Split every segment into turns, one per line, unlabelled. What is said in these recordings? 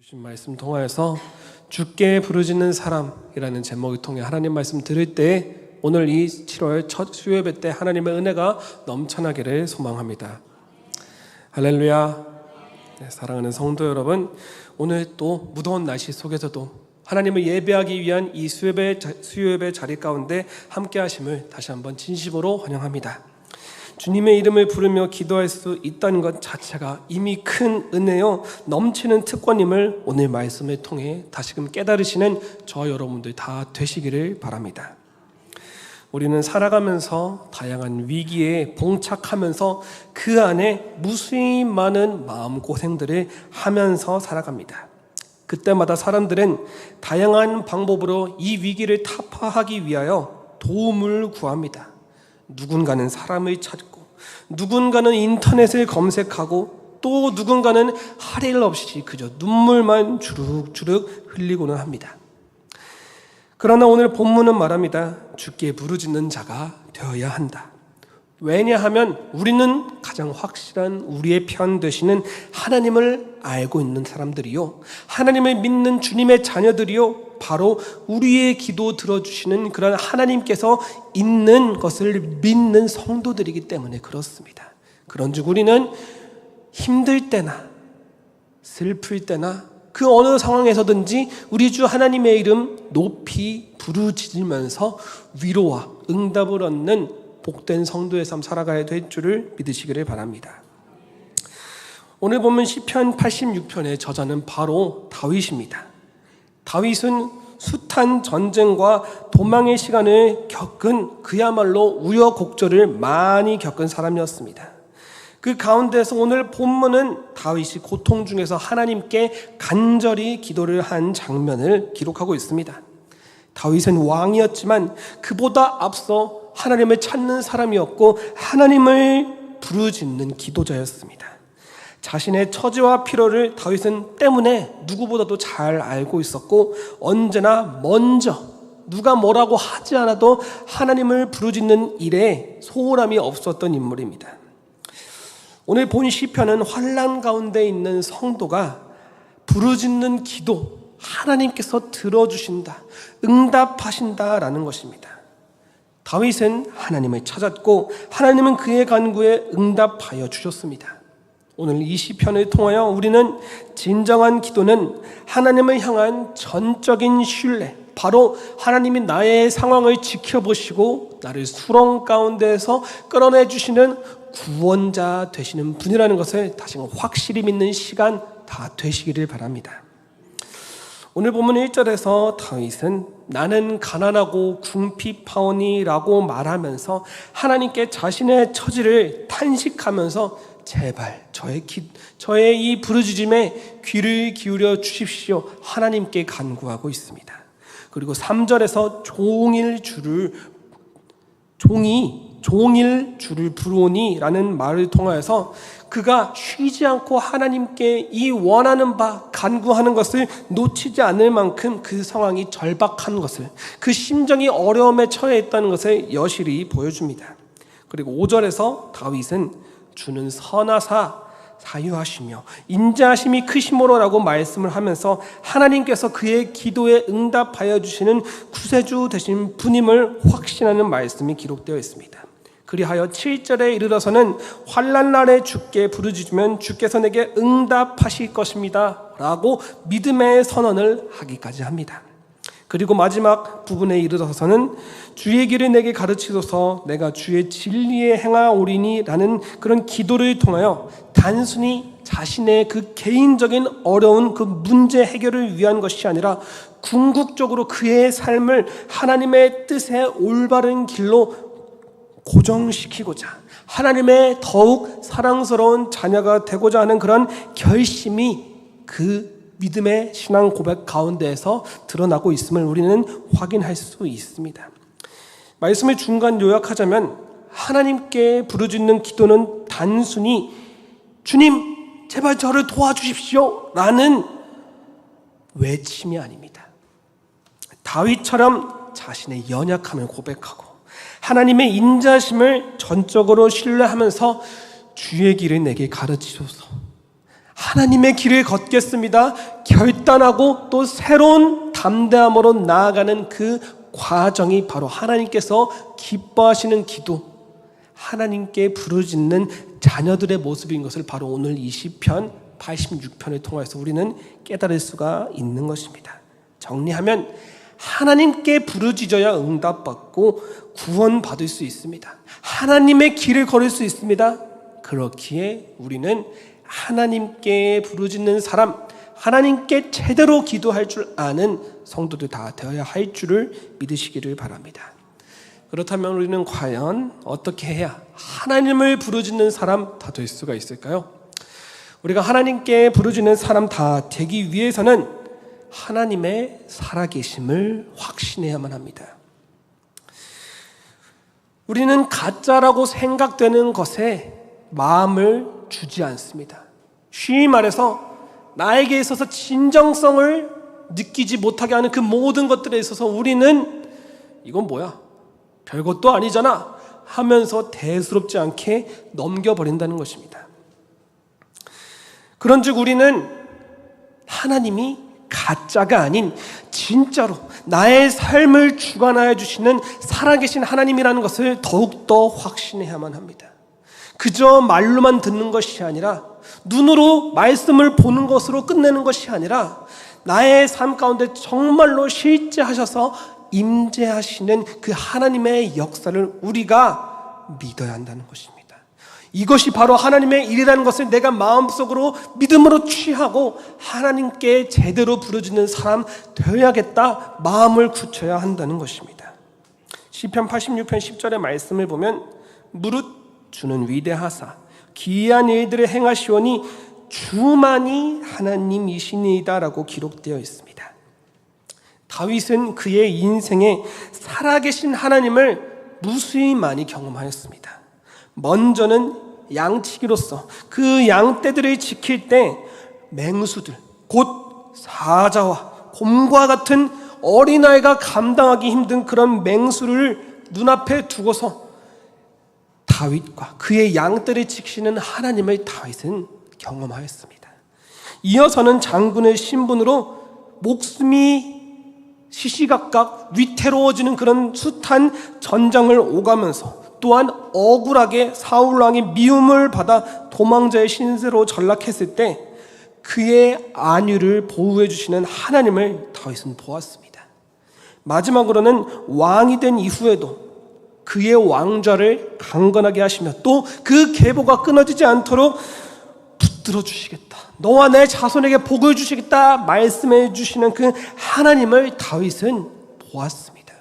주신 말씀 통하여서 주께 부르짖는 사람이라는 제목을 통해 하나님 말씀 들을 때 오늘 이 7월 첫 수요예배 때 하나님의 은혜가 넘쳐나기를 소망합니다. 할렐루야. 네, 사랑하는 성도 여러분, 오늘 또 무더운 날씨 속에서도 하나님을 예배하기 위한 이 수요예배 자리 가운데 함께 하심을 다시 한번 진심으로 환영합니다. 주님의 이름을 부르며 기도할 수 있다는 것 자체가 이미 큰 은혜요 넘치는 특권임을 오늘 말씀을 통해 다시금 깨달으시는 저 여러분들 다 되시기를 바랍니다. 우리는 살아가면서 다양한 위기에 봉착하면서 그 안에 무수히 많은 마음고생들을 하면서 살아갑니다. 그때마다 사람들은 다양한 방법으로 이 위기를 타파하기 위하여 도움을 구합니다. 누군가는 사람을 찾고, 누군가는 인터넷을 검색하고, 또 누군가는 할 일 없이 그저 눈물만 주룩주룩 흘리고는 합니다. 그러나 오늘 본문은 말합니다. 주께 부르짖는 자가 되어야 한다. 왜냐하면 우리는 가장 확실한 우리의 편 되시는 하나님을 알고 있는 사람들이요, 하나님을 믿는 주님의 자녀들이요, 바로 우리의 기도 들어주시는 그런 하나님께서 있는 것을 믿는 성도들이기 때문에 그렇습니다. 그런즉 우리는 힘들 때나 슬플 때나 그 어느 상황에서든지 우리 주 하나님의 이름 높이 부르짖으면서 위로와 응답을 얻는 복된 성도의 삶 살아가야 될 줄을 믿으시기를 바랍니다. 오늘 보면 시편 86편의 저자는 바로 다윗입니다. 다윗은 숱한 전쟁과 도망의 시간을 겪은 그야말로 우여곡절을 많이 겪은 사람이었습니다. 그 가운데서 오늘 본문은 다윗이 고통 중에서 하나님께 간절히 기도를 한 장면을 기록하고 있습니다. 다윗은 왕이었지만 그보다 앞서 하나님을 찾는 사람이었고 하나님을 부르짖는 기도자였습니다. 자신의 처지와 필요를 다윗은 때문에 누구보다도 잘 알고 있었고 언제나 먼저 누가 뭐라고 하지 않아도 하나님을 부르짖는 일에 소홀함이 없었던 인물입니다. 오늘 본 시편은 환난 가운데 있는 성도가 부르짖는 기도, 하나님께서 들어주신다, 응답하신다라는 것입니다. 다윗은 하나님을 찾았고 하나님은 그의 간구에 응답하여 주셨습니다. 오늘 이 시편을 통하여 우리는 진정한 기도는 하나님을 향한 전적인 신뢰, 바로 하나님이 나의 상황을 지켜보시고 나를 수렁 가운데에서 끌어내 주시는 구원자 되시는 분이라는 것을 다시 확실히 믿는 시간 다 되시기를 바랍니다. 오늘 본문 1절에서 다윗은 나는 가난하고 궁핍하오니라고 말하면서 하나님께 자신의 처지를 탄식하면서 제발 저의 이 부르짖음에 귀를 기울여 주십시오 하나님께 간구하고 있습니다. 그리고 3절에서 종일 주를 부르오니 라는 말을 통하여서 그가 쉬지 않고 하나님께 이 원하는 바 간구하는 것을 놓치지 않을 만큼 그 상황이 절박한 것을, 그 심정이 어려움에 처해 있다는 것을 여실히 보여줍니다. 그리고 5절에서 다윗은 주는 선하사 사유하시며 인자하심이 크심으로라고 말씀을 하면서 하나님께서 그의 기도에 응답하여 주시는 구세주 되신 분임을 확신하는 말씀이 기록되어 있습니다. 그리하여 7절에 이르러서는 환난 날에 주께 부르짖으면 주께서 내게 응답하실 것입니다 라고 믿음의 선언을 하기까지 합니다. 그리고 마지막 부분에 이르러서는 주의 길을 내게 가르치소서 내가 주의 진리에 행하오리니 라는 그런 기도를 통하여 단순히 자신의 그 개인적인 어려운 그 문제 해결을 위한 것이 아니라 궁극적으로 그의 삶을 하나님의 뜻의 올바른 길로 고정시키고자 하나님의 더욱 사랑스러운 자녀가 되고자 하는 그런 결심이 그 믿음의 신앙 고백 가운데에서 드러나고 있음을 우리는 확인할 수 있습니다. 말씀을 중간 요약하자면 하나님께 부르짖는 기도는 단순히 주님 제발 저를 도와주십시오 라는 외침이 아닙니다. 다윗처럼 자신의 연약함을 고백하고 하나님의 인자심을 전적으로 신뢰하면서 주의 길을 내게 가르치소서 하나님의 길을 걷겠습니다. 결단하고 또 새로운 담대함으로 나아가는 그 과정이 바로 하나님께서 기뻐하시는 기도, 하나님께 부르짖는 자녀들의 모습인 것을 바로 오늘 이 시편 86편을 통해서 우리는 깨달을 수가 있는 것입니다. 정리하면 하나님께 부르짖어야 응답받고 구원받을 수 있습니다. 하나님의 길을 걸을 수 있습니다. 그렇기에 우리는 하나님께 부르짖는 사람, 하나님께 제대로 기도할 줄 아는 성도들 다 되어야 할 줄을 믿으시기를 바랍니다. 그렇다면 우리는 과연 어떻게 해야 하나님을 부르짖는 사람 다 될 수가 있을까요? 우리가 하나님께 부르짖는 사람 다 되기 위해서는 하나님의 살아계심을 확신해야만 합니다. 우리는 가짜라고 생각되는 것에 마음을 주지 않습니다. 쉬이 말해서 나에게 있어서 진정성을 느끼지 못하게 하는 그 모든 것들에 있어서 우리는 이건 뭐야? 별것도 아니잖아 하면서 대수롭지 않게 넘겨버린다는 것입니다. 그런즉 우리는 하나님이 가짜가 아닌 진짜로 나의 삶을 주관하여 주시는 살아계신 하나님이라는 것을 더욱더 확신해야만 합니다. 그저 말로만 듣는 것이 아니라 눈으로 말씀을 보는 것으로 끝내는 것이 아니라 나의 삶 가운데 정말로 실제하셔서 임재하시는 그 하나님의 역사를 우리가 믿어야 한다는 것입니다. 이것이 바로 하나님의 일이라는 것을 내가 마음속으로 믿음으로 취하고 하나님께 제대로 부르짖는 사람 되어야겠다 마음을 굳혀야 한다는 것입니다. 시편 86편 10절의 말씀을 보면 무릇 주는 위대하사 기이한 일들을 행하시오니 주만이 하나님이시니이다 라고 기록되어 있습니다. 다윗은 그의 인생에 살아계신 하나님을 무수히 많이 경험하였습니다. 먼저는 양치기로서 그 양떼들을 지킬 때 맹수들, 곧 사자와 곰과 같은 어린아이가 감당하기 힘든 그런 맹수를 눈앞에 두고서 다윗과 그의 양떼를 지키시는 하나님을 다윗은 경험하였습니다. 이어서는 장군의 신분으로 목숨이 시시각각 위태로워지는 그런 숱한 전장을 오가면서 또한 억울하게 사울왕의 미움을 받아 도망자의 신세로 전락했을 때 그의 안위를 보호해 주시는 하나님을 다윗은 보았습니다. 마지막으로는 왕이 된 이후에도 그의 왕좌를 강건하게 하시며 또 그 계보가 끊어지지 않도록 붙들어 주시겠다, 너와 내 자손에게 복을 주시겠다 말씀해 주시는 그 하나님을 다윗은 보았습니다.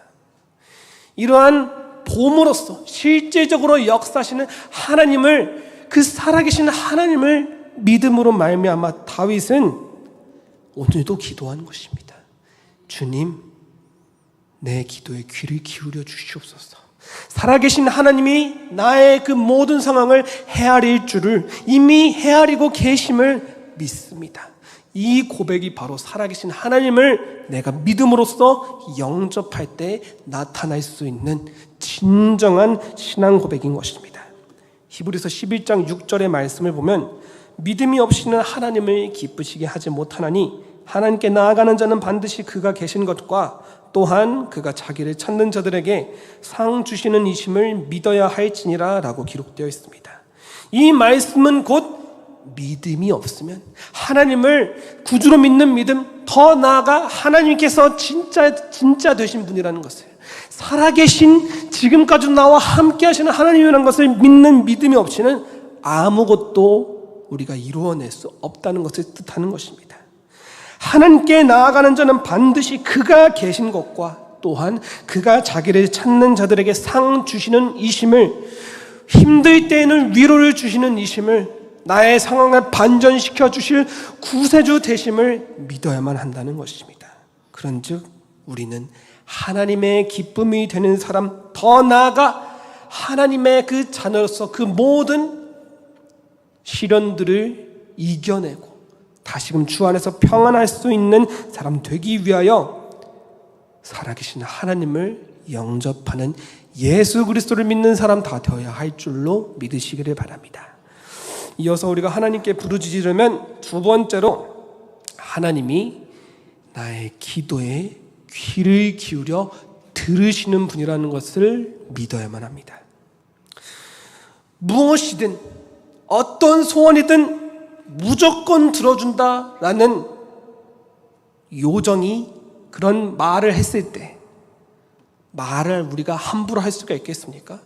이러한 봄으로써 실제적으로 역사하시는 하나님을, 그 살아계신 하나님을 믿음으로 말미암아 다윗은 오늘도 기도하는 것입니다. 주님, 내 기도에 귀를 기울여 주시옵소서. 살아계신 하나님이 나의 그 모든 상황을 헤아릴 줄을 이미 헤아리고 계심을 믿습니다. 이 고백이 바로 살아계신 하나님을 내가 믿음으로써 영접할 때 나타날 수 있는 진정한 신앙 고백인 것입니다. 히브리서 11장 6절의 말씀을 보면 믿음이 없이는 하나님을 기쁘시게 하지 못하나니 하나님께 나아가는 자는 반드시 그가 계신 것과 또한 그가 자기를 찾는 자들에게 상 주시는 이심을 믿어야 할지니라 라고 기록되어 있습니다. 이 말씀은 곧 믿음이 없으면 하나님을 구주로 믿는 믿음, 더 나아가 하나님께서 진짜 되신 분이라는 것을, 살아계신 지금까지 나와 함께 하시는 하나님이라는 것을 믿는 믿음이 없이는 아무것도 우리가 이루어낼 수 없다는 것을 뜻하는 것입니다. 하나님께 나아가는 자는 반드시 그가 계신 것과 또한 그가 자기를 찾는 자들에게 상 주시는 이심을, 힘들 때에는 위로를 주시는 이심을, 나의 상황을 반전시켜 주실 구세주 되심을 믿어야만 한다는 것입니다. 그런즉 우리는 하나님의 기쁨이 되는 사람, 더 나아가 하나님의 그 자녀로서 그 모든 시련들을 이겨내고 다시금 주 안에서 평안할 수 있는 사람 되기 위하여 살아계신 하나님을 영접하는 예수 그리스도를 믿는 사람 다 되어야 할 줄로 믿으시기를 바랍니다. 이어서 우리가 하나님께 부르짖으려면 두 번째로 하나님이 나의 기도에 귀를 기울여 들으시는 분이라는 것을 믿어야만 합니다. 무엇이든 어떤 소원이든 무조건 들어준다라는 요정이 그런 말을 했을 때 말을 우리가 함부로 할 수가 있겠습니까?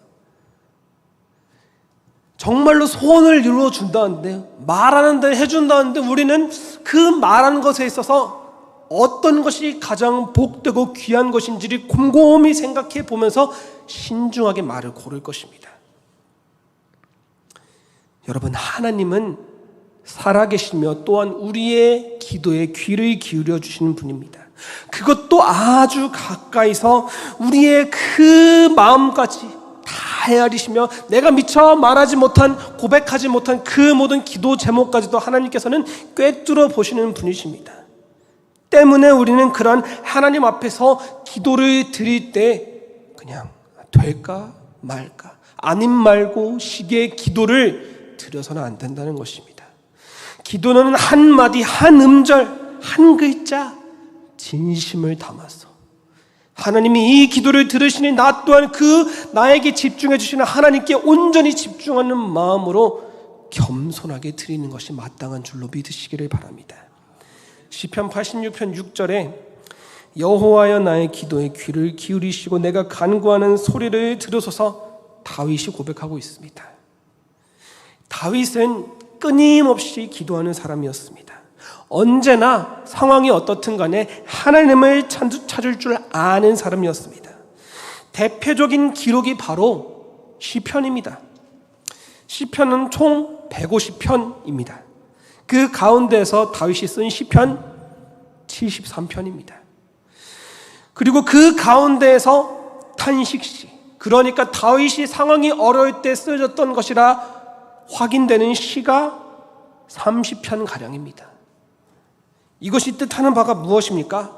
정말로 소원을 이루어준다는데 말하는데 해준다는데 우리는 그 말하는 것에 있어서 어떤 것이 가장 복되고 귀한 것인지를 곰곰이 생각해 보면서 신중하게 말을 고를 것입니다. 여러분, 하나님은 살아계시며 또한 우리의 기도에 귀를 기울여 주시는 분입니다. 그것도 아주 가까이서 우리의 그 마음까지 다 헤아리시며 내가 미처 말하지 못한, 고백하지 못한 그 모든 기도 제목까지도 하나님께서는 꿰뚫어 보시는 분이십니다. 때문에 우리는 그런 하나님 앞에서 기도를 드릴 때 그냥 될까 말까, 아님 말고 식의 기도를 드려서는 안 된다는 것입니다. 기도는 한마디, 한 음절, 한 글자 진심을 담아서 하나님이 이 기도를 들으시니 나 또한 그 나에게 집중해 주시는 하나님께 온전히 집중하는 마음으로 겸손하게 드리는 것이 마땅한 줄로 믿으시기를 바랍니다. 시편 86편 6절에 여호와여 나의 기도에 귀를 기울이시고 내가 간구하는 소리를 들으소서 다윗이 고백하고 있습니다. 다윗은 끊임없이 기도하는 사람이었습니다. 언제나 상황이 어떻든 간에 하나님을 찾을 줄 아는 사람이었습니다. 대표적인 기록이 바로 시편입니다. 시편은 총 150편입니다. 그 가운데서 다윗이 쓴 시편 73편입니다. 그리고 그 가운데에서 탄식시, 그러니까 다윗이 상황이 어려울 때 쓰여졌던 것이라 확인되는 시가 30편가량입니다. 이것이 뜻하는 바가 무엇입니까?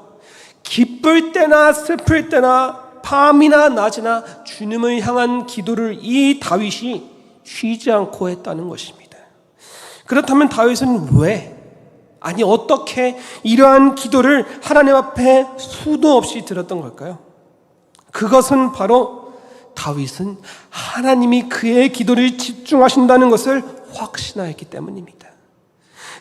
기쁠 때나 슬플 때나 밤이나 낮이나 주님을 향한 기도를 이 다윗이 쉬지 않고 했다는 것입니다. 그렇다면 다윗은 왜, 아니 어떻게 이러한 기도를 하나님 앞에 수도 없이 드렸던 걸까요? 그것은 바로 다윗은 하나님이 그의 기도를 집중하신다는 것을 확신하였기 때문입니다.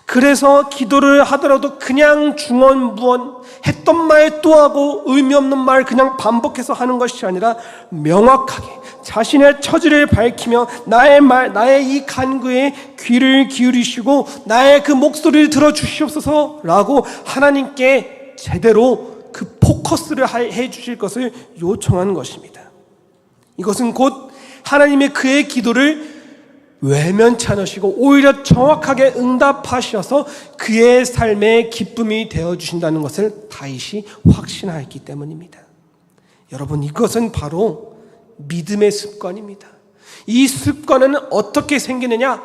그래서 기도를 하더라도 그냥 중언부언, 했던 말 또 하고 의미 없는 말 그냥 반복해서 하는 것이 아니라 명확하게 자신의 처지를 밝히며 나의 이 간구에 귀를 기울이시고 나의 그 목소리를 들어주시옵소서라고 하나님께 제대로 그 포커스를 해 주실 것을 요청하는 것입니다. 이것은 곧 하나님의 그의 기도를 외면치 않으시고 오히려 정확하게 응답하셔서 그의 삶의 기쁨이 되어주신다는 것을 다윗이 확신하였기 때문입니다. 여러분, 이것은 바로 믿음의 습관입니다. 이 습관은 어떻게 생기느냐?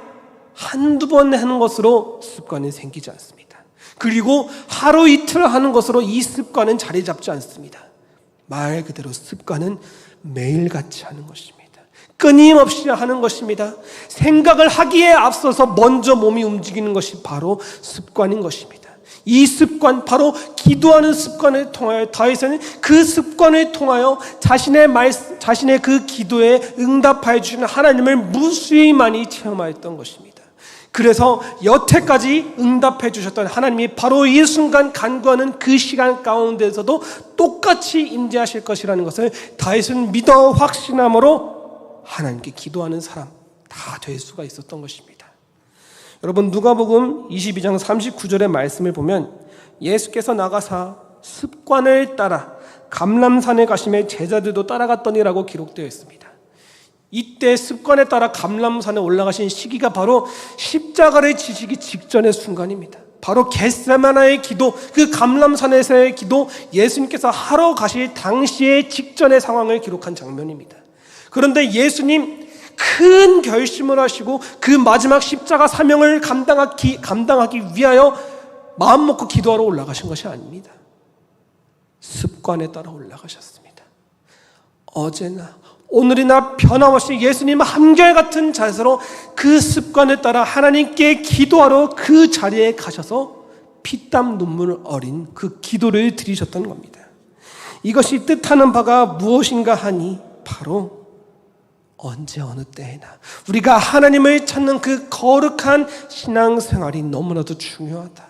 한두 번 하는 것으로 습관은 생기지 않습니다. 그리고 하루 이틀 하는 것으로 이 습관은 자리 잡지 않습니다. 말 그대로 습관은 매일같이 하는 것입니다. 끊임없이 하는 것입니다. 생각을 하기에 앞서서 먼저 몸이 움직이는 것이 바로 습관인 것입니다. 이 습관, 바로 기도하는 습관을 통하여 다윗은 그 습관을 통하여 자신의 그 기도에 응답하여 주시는 하나님을 무수히 많이 체험하였던 것입니다. 그래서 여태까지 응답해 주셨던 하나님이 바로 이 순간 간구하는 그 시간 가운데서도 똑같이 임재하실 것이라는 것을 다윗은 믿어 확신함으로 하나님께 기도하는 사람 다 될 수가 있었던 것입니다. 여러분, 누가복음 22장 39절의 말씀을 보면 예수께서 나가사 습관을 따라 감람산에 가시매 제자들도 따라갔더니라고 기록되어 있습니다. 이때 습관에 따라 감람산에 올라가신 시기가 바로 십자가를 지시기 직전의 순간입니다. 바로 겟세마나의 기도, 그 감람산에서의 기도, 예수님께서 하러 가실 당시의 직전의 상황을 기록한 장면입니다. 그런데 예수님 큰 결심을 하시고 그 마지막 십자가 사명을 감당하기 위하여 마음 먹고 기도하러 올라가신 것이 아닙니다. 습관에 따라 올라가셨습니다. 어제나 오늘이나 변함없이 예수님 한결같은 자세로 그 습관에 따라 하나님께 기도하러 그 자리에 가셔서 피땀 눈물 어린 그 기도를 드리셨던 겁니다. 이것이 뜻하는 바가 무엇인가 하니 바로 언제 어느 때에나 우리가 하나님을 찾는 그 거룩한 신앙생활이 너무나도 중요하다.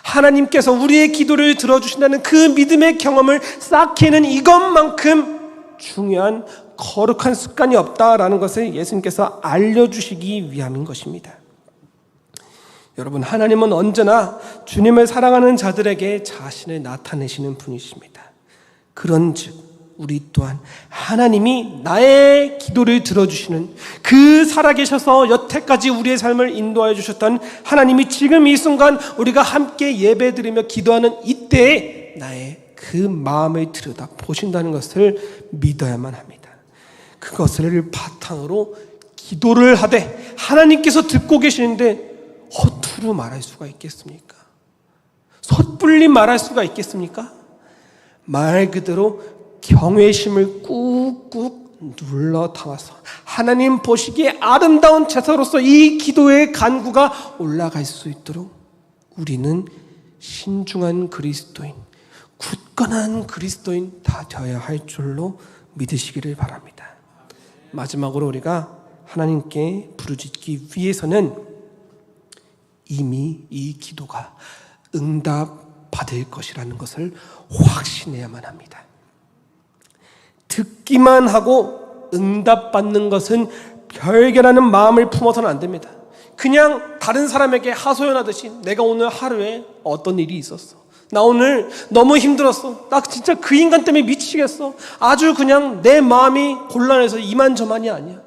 하나님께서 우리의 기도를 들어주신다는 그 믿음의 경험을 쌓기에는 이것만큼 중요한 거룩한 습관이 없다라는 것을 예수님께서 알려주시기 위함인 것입니다. 여러분, 하나님은 언제나 주님을 사랑하는 자들에게 자신을 나타내시는 분이십니다. 그런즉 우리 또한 하나님이 나의 기도를 들어주시는 그 살아계셔서 여태까지 우리의 삶을 인도하여 주셨던 하나님이 지금 이 순간 우리가 함께 예배드리며 기도하는 이때에 나의 그 마음을 들여다 보신다는 것을 믿어야만 합니다. 그것을 바탕으로 기도를 하되 하나님께서 듣고 계시는데 허투루 말할 수가 있겠습니까? 섣불리 말할 수가 있겠습니까? 말 그대로 경외심을 꾹꾹 눌러 담아서 하나님 보시기에 아름다운 제사로서 이 기도의 간구가 올라갈 수 있도록 우리는 신중한 그리스도인, 굳건한 그리스도인 다 되어야 할 줄로 믿으시기를 바랍니다. 마지막으로 우리가 하나님께 부르짖기 위해서는 이미 이 기도가 응답받을 것이라는 것을 확신해야만 합니다. 듣기만 하고 응답받는 것은 별개라는 마음을 품어서는 안 됩니다. 그냥 다른 사람에게 하소연하듯이 내가 오늘 하루에 어떤 일이 있었어, 나 오늘 너무 힘들었어, 나 진짜 그 인간 때문에 미치겠어, 아주 그냥 내 마음이 곤란해서 이만저만이 아니야,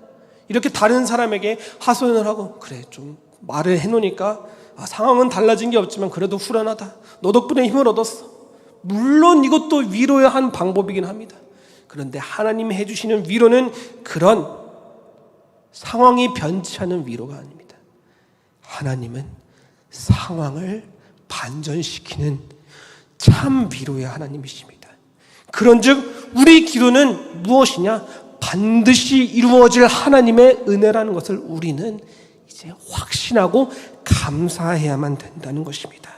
이렇게 다른 사람에게 하소연을 하고 그래 좀 말을 해놓으니까 상황은 달라진 게 없지만 그래도 후련하다, 너 덕분에 힘을 얻었어. 물론 이것도 위로의 한 방법이긴 합니다. 그런데 하나님이 해주시는 위로는 그런 상황이 변치 않은 위로가 아닙니다. 하나님은 상황을 반전시키는 참 위로의 하나님이십니다. 그런즉 우리 기도는 무엇이냐? 반드시 이루어질 하나님의 은혜라는 것을 우리는 이제 확신하고 감사해야만 된다는 것입니다.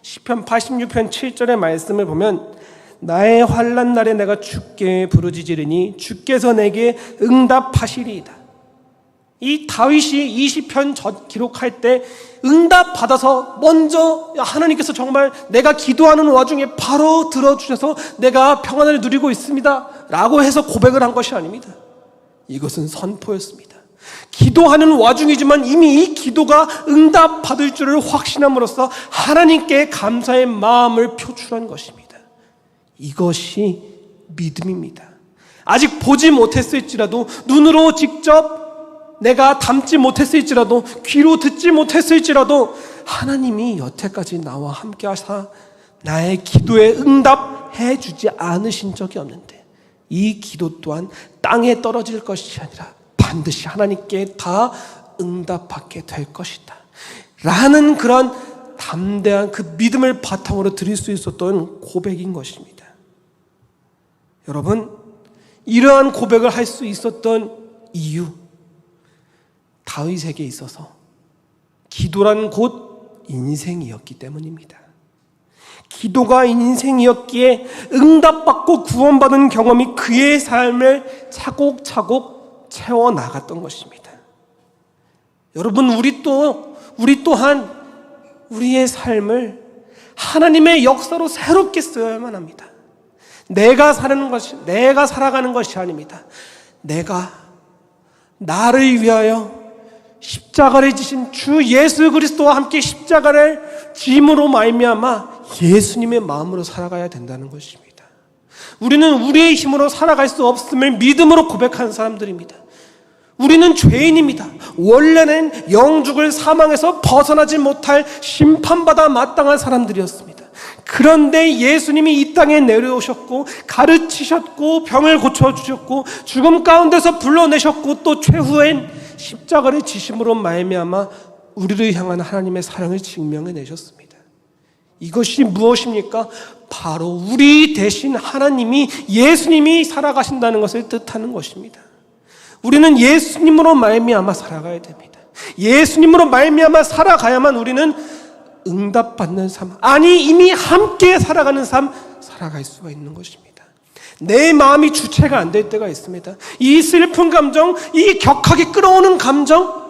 시편 86편 7절의 말씀을 보면 나의 환난 날에 내가 주께 부르짖으리니 주께서 내게 응답하시리이다. 이 다윗이 이 시편 기록할 때 응답받아서 먼저 하나님께서 정말 내가 기도하는 와중에 바로 들어주셔서 내가 평안을 누리고 있습니다 라고 해서 고백을 한 것이 아닙니다. 이것은 선포였습니다. 기도하는 와중이지만 이미 이 기도가 응답받을 줄을 확신함으로써 하나님께 감사의 마음을 표출한 것입니다. 이것이 믿음입니다. 아직 보지 못했을지라도, 눈으로 직접 내가 담지 못했을지라도, 귀로 듣지 못했을지라도 하나님이 여태까지 나와 함께 하사 나의 기도에 응답해 주지 않으신 적이 없는데 이 기도 또한 땅에 떨어질 것이 아니라 반드시 하나님께 다 응답받게 될 것이다 라는 그런 담대한 그 믿음을 바탕으로 드릴 수 있었던 고백인 것입니다. 여러분, 이러한 고백을 할 수 있었던 이유, 다윗에게 있어서 기도란 곧 인생이었기 때문입니다. 기도가 인생이었기에 응답받고 구원받은 경험이 그의 삶을 차곡차곡 채워나갔던 것입니다. 여러분, 우리 또한 우리의 삶을 하나님의 역사로 새롭게 쓰어야만 합니다. 내가 살아가는 것이 아닙니다. 내가 나를 위하여 십자가를 지신 주 예수 그리스도와 함께 십자가를 짐으로 말미암아 예수님의 마음으로 살아가야 된다는 것입니다. 우리는 우리의 힘으로 살아갈 수 없음을 믿음으로 고백하는 사람들입니다. 우리는 죄인입니다. 원래는 영죽을 사망에서 벗어나지 못할 심판받아 마땅한 사람들이었습니다. 그런데 예수님이 이 땅에 내려오셨고 가르치셨고 병을 고쳐주셨고 죽음 가운데서 불러내셨고 또 최후엔 십자가를 지심으로 말미암아 우리를 향한 하나님의 사랑을 증명해내셨습니다. 이것이 무엇입니까? 바로 우리 대신 하나님이, 예수님이 살아가신다는 것을 뜻하는 것입니다. 우리는 예수님으로 말미암아 살아가야 됩니다. 예수님으로 말미암아 살아가야만 우리는 응답받는 삶, 아니 이미 함께 살아가는 삶 살아갈 수가 있는 것입니다. 내 마음이 주체가 안 될 때가 있습니다. 이 슬픈 감정, 이 격하게 끌어오는 감정,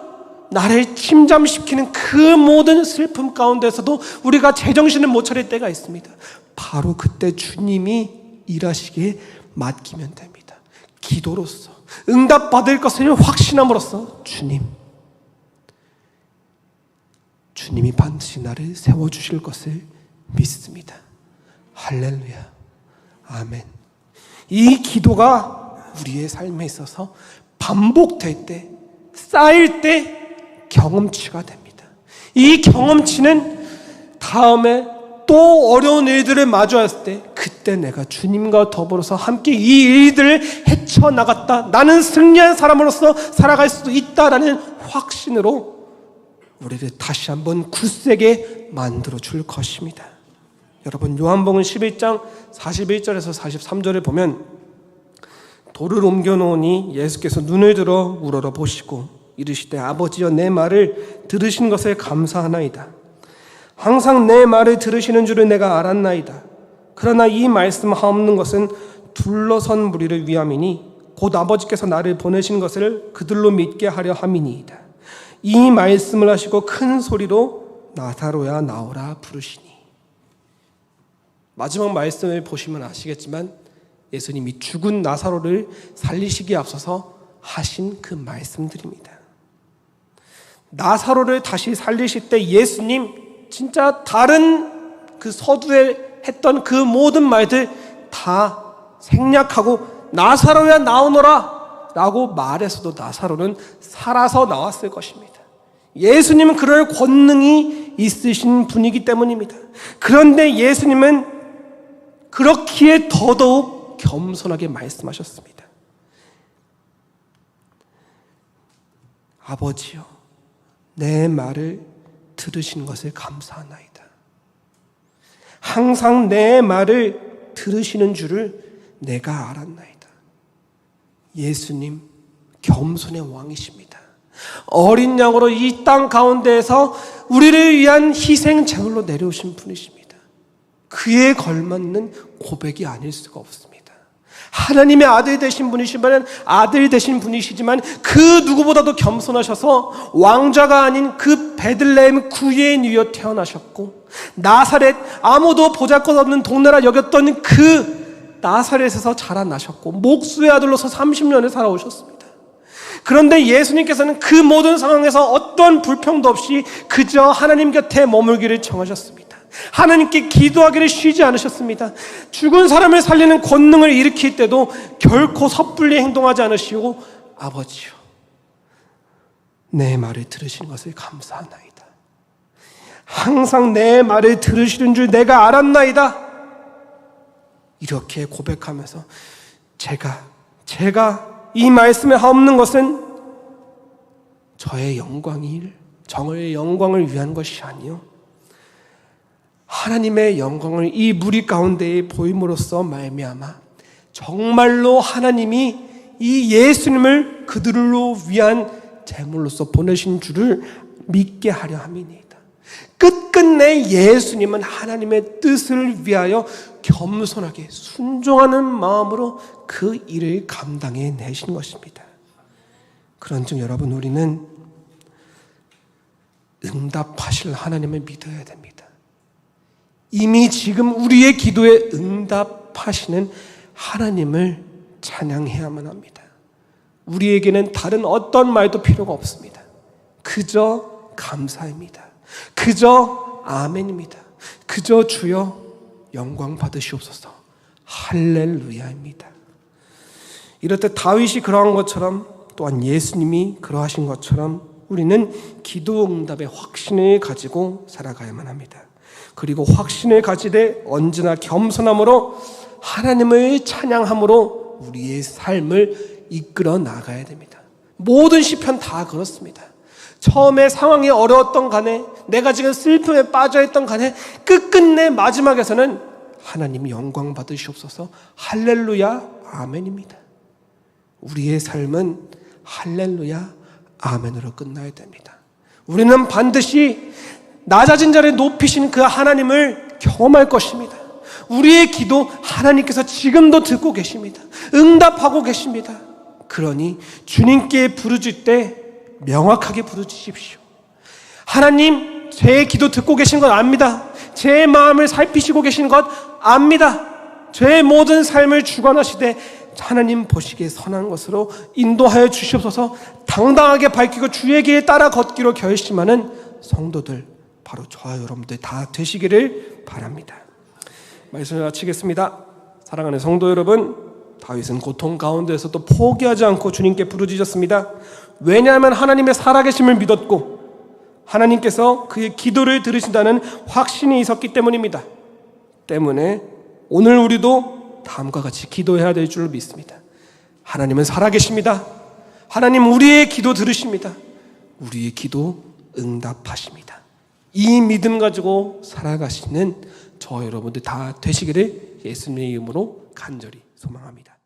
나를 침잠시키는 그 모든 슬픔 가운데서도 우리가 제정신을 못 차릴 때가 있습니다. 바로 그때 주님이 일하시기에 맡기면 됩니다. 기도로서, 응답받을 것을 확신함으로써 주님이 반드시 나를 세워주실 것을 믿습니다. 할렐루야. 아멘. 이 기도가 우리의 삶에 있어서 반복될 때, 쌓일 때 경험치가 됩니다. 이 경험치는 다음에 또 어려운 일들을 마주했을 때, 그때 내가 주님과 더불어서 함께 이 일들을 헤쳐나갔다, 나는 승리한 사람으로서 살아갈 수도 있다라는 확신으로 우리를 다시 한번 굳세게 만들어 줄 것입니다. 여러분, 요한복음 11장 41절에서 43절을 보면, 돌을 옮겨 놓으니 예수께서 눈을 들어 우러러 보시고 이르시되, 아버지여, 내 말을 들으신 것을 감사하나이다. 항상 내 말을 들으시는 줄을 내가 알았나이다. 그러나 이 말씀 하옵는 것은 둘러선 무리를 위함이니 곧 아버지께서 나를 보내신 것을 그들로 믿게 하려 함이니이다. 이 말씀을 하시고 큰 소리로 나사로야 나오라 부르시니. 마지막 말씀을 보시면 아시겠지만 예수님이 죽은 나사로를 살리시기에 앞서서 하신 그 말씀들입니다. 나사로를 다시 살리실 때 예수님 진짜 다른 그 서두에 했던 그 모든 말들 다 생략하고 나사로야 나오너라 라고 말해서도 나사로는 살아서 나왔을 것입니다. 예수님은 그럴 권능이 있으신 분이기 때문입니다. 그런데 예수님은 그렇기에 더더욱 겸손하게 말씀하셨습니다. 아버지여, 내 말을 들으신 것을 감사하나이다. 항상 내 말을 들으시는 줄을 내가 알았나이다. 예수님 겸손의 왕이십니다. 어린 양으로 이 땅 가운데에서 우리를 위한 희생 제물로 내려오신 분이십니다. 그에 걸맞는 고백이 아닐 수가 없습니다. 하나님의 아들 되신 분이시지만, 아들 되신 분이시지만 그 누구보다도 겸손하셔서 왕자가 아닌 그 베들레헴 구예인이여 태어나셨고, 나사렛 아무도 보잘것없는 동네라 여겼던 그 나사렛에서 자라나셨고, 목수의 아들로서 30년을 살아오셨습니다. 그런데 예수님께서는 그 모든 상황에서 어떤 불평도 없이 그저 하나님 곁에 머물기를 청하셨습니다. 하나님께 기도하기를 쉬지 않으셨습니다. 죽은 사람을 살리는 권능을 일으킬 때도 결코 섣불리 행동하지 않으시고, 아버지요, 내 말을 들으신 것을 감사하나이다. 항상 내 말을 들으시는 줄 내가 알았나이다. 이렇게 고백하면서 제가 이 말씀에 하옵는 것은 저의 정의 영광을 위한 것이 아니요 하나님의 영광을 이 무리 가운데에 보임으로써 말미암아 정말로 하나님이 이 예수님을 그들로 위한 제물로서 보내신 줄을 믿게 하려 함이니이다. 끝끝내 예수님은 하나님의 뜻을 위하여 겸손하게 순종하는 마음으로 그 일을 감당해 내신 것입니다. 그런즉 여러분, 우리는 응답하실 하나님을 믿어야 됩니다. 이미 지금 우리의 기도에 응답하시는 하나님을 찬양해야만 합니다. 우리에게는 다른 어떤 말도 필요가 없습니다. 그저 감사입니다. 그저 아멘입니다. 그저 주여 영광 받으시옵소서, 할렐루야입니다. 이럴 때 다윗이 그러한 것처럼, 또한 예수님이 그러하신 것처럼 우리는 기도 응답의 확신을 가지고 살아가야만 합니다. 그리고 확신을 가지되 언제나 겸손함으로 하나님을 찬양함으로 우리의 삶을 이끌어 나가야 됩니다. 모든 시편 다 그렇습니다. 처음에 상황이 어려웠던 간에, 내가 지금 슬픔에 빠져있던 간에 끝끝내 마지막에서는 하나님 영광 받으시옵소서, 할렐루야 아멘입니다. 우리의 삶은 할렐루야 아멘으로 끝나야 됩니다. 우리는 반드시 낮아진 자리에 높이신 그 하나님을 경험할 것입니다. 우리의 기도 하나님께서 지금도 듣고 계십니다. 응답하고 계십니다. 그러니 주님께 부르짖을 때 명확하게 부르짖으십시오. 하나님, 제 기도 듣고 계신 것 압니다. 제 마음을 살피시고 계신 것 압니다. 제 모든 삶을 주관하시되 하나님 보시기에 선한 것으로 인도하여 주시옵소서. 당당하게 밝히고 주의 길에 따라 걷기로 결심하는 성도들, 바로 저와 여러분들 다 되시기를 바랍니다. 말씀을 마치겠습니다. 사랑하는 성도 여러분, 다윗은 고통 가운데서도 포기하지 않고 주님께 부르짖었습니다. 왜냐하면 하나님의 살아계심을 믿었고 하나님께서 그의 기도를 들으신다는 확신이 있었기 때문입니다. 때문에 오늘 우리도 다음과 같이 기도해야 될 줄 믿습니다. 하나님은 살아계십니다. 하나님 우리의 기도 들으십니다. 우리의 기도 응답하십니다. 이 믿음 가지고 살아가시는 저 여러분들 다 되시기를 예수님의 이름으로 간절히 소망합니다.